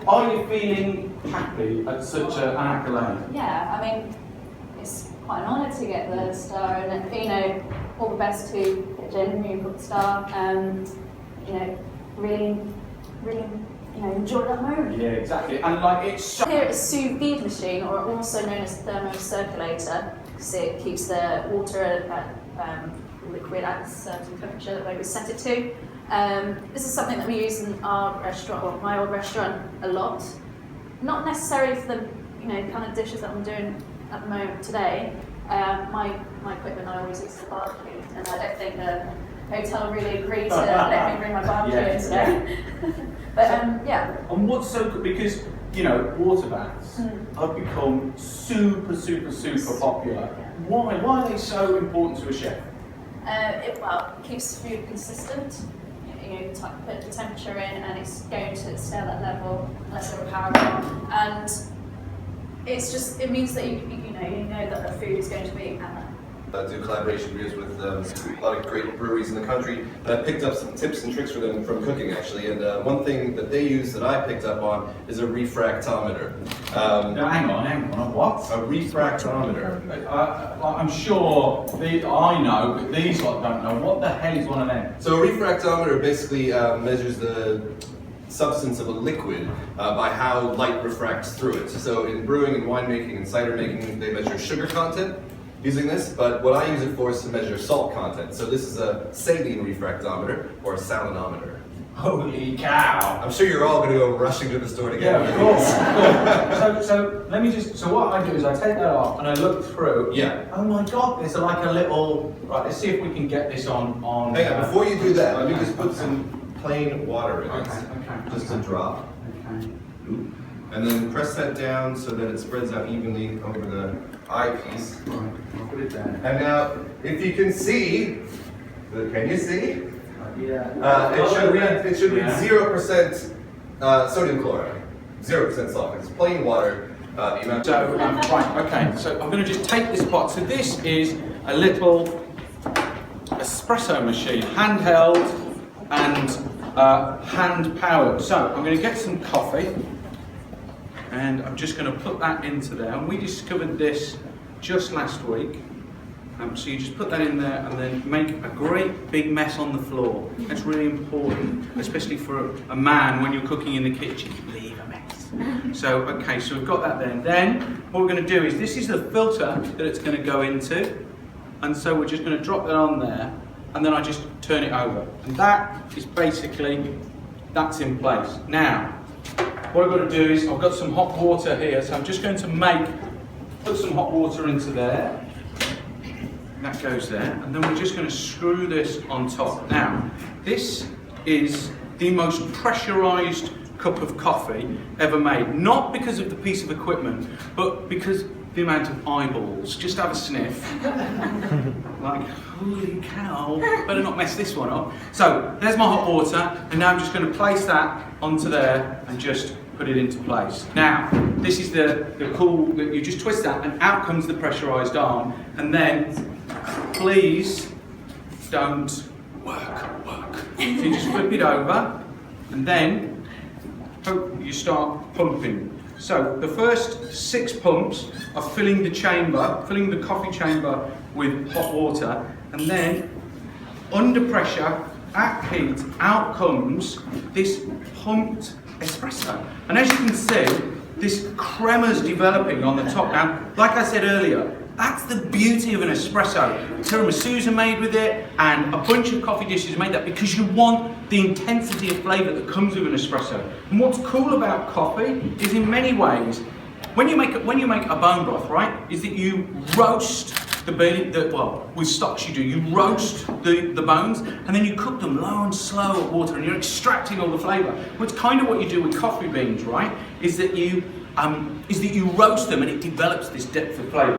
are you feeling happy at such an accolade? Yeah, I mean, it's quite an honour to get the star, and you know, all the best to Jen who got the star. You know, really, you know, enjoy that moment. Yeah, exactly. And like it's so Here it's a sous vide machine, or also known as thermocirculator, because it keeps the water at liquid at a certain temperature that we set it to. This is something that we use in our restaurant, or my old restaurant, a lot. Not necessarily for the kind of dishes that I'm doing at the moment today. My equipment I always use for barbecue, and I don't think the hotel really agreed to let me bring my barbecue in today. But yeah. And what's so good, because water baths have become super popular. Why are they so important to a chef? It keeps food consistent. You put the temperature in, and it's going to stay at that level unless you're a paragon. And it means that you know that the food is going to be at that. Do collaboration beers with a lot of great breweries in the country, and I picked up some tips and tricks for them from cooking actually. And one thing that they use that I picked up on is a refractometer. Hang on, what? A refractometer. I'm sure I know, but these lot don't know. What the hell is one of them? So a refractometer basically measures the substance of a liquid by how light refracts through it. So in brewing and winemaking and cider making, they measure sugar content using this, but what I use it for is to measure salt content. So this is a saline refractometer, or a salinometer. Holy cow! I'm sure you're all going to go rushing to the store to get Yeah, of course. So let me so what I do is I take that off and I look through. Yeah. Oh my God, there's like a little, right, let's see if we can get this on. Hang on, before you do that, let me just put some plain water in it. Okay. Just a drop. Okay. And then press that down so that it spreads out evenly over the eyepiece. Right, I'll put it down. And now, if you can see, can you see? Yeah. It should read 0% sodium chloride, 0% salt. It's plain water. The amount. So right, okay. So I'm going to just take this pot. So this is a little espresso machine, handheld and hand powered. So I'm going to get some coffee. And I'm just going to put that into there. And we discovered this just last week. So you just put that in there and then make a great big mess on the floor. That's really important, especially for a man when you're cooking in the kitchen. Leave a mess. So, okay, so we've got that there. And then what we're going to do is, this is the filter that it's going to go into. And so we're just going to drop that on there. And then I just turn it over. And that is basically, that's in place. Now, what I've got to do is, I've got some hot water here, so I'm just going to put some hot water into there. That goes there, and then we're just going to screw this on top. Now, this is the most pressurised cup of coffee ever made. Not because of the piece of equipment, but because the amount of eyeballs. Just have a sniff. Like, holy cow, better not mess this one up. So, there's my hot water, and now I'm just going to place that onto there and just put it into place. Now, this is the cool, you just twist that and out comes the pressurised arm, and then please don't work. So you just flip it over, and then you start pumping. So the first 6 pumps are filling the coffee chamber with hot water, and then under pressure, at heat, out comes this pumped espresso. And as you can see, this crema's developing on the top. Now, like I said earlier, that's the beauty of an espresso. Tiramisu's are made with it, and a bunch of coffee dishes are made that because you want the intensity of flavour that comes with an espresso. And what's cool about coffee is, in many ways, when you make a bone broth, right, is that you roast with stocks you roast the bones, and then you cook them low and slow at water, and you're extracting all the flavour. Well, it's kind of what you do with coffee beans, right? Is that you roast them, and it develops this depth of flavour.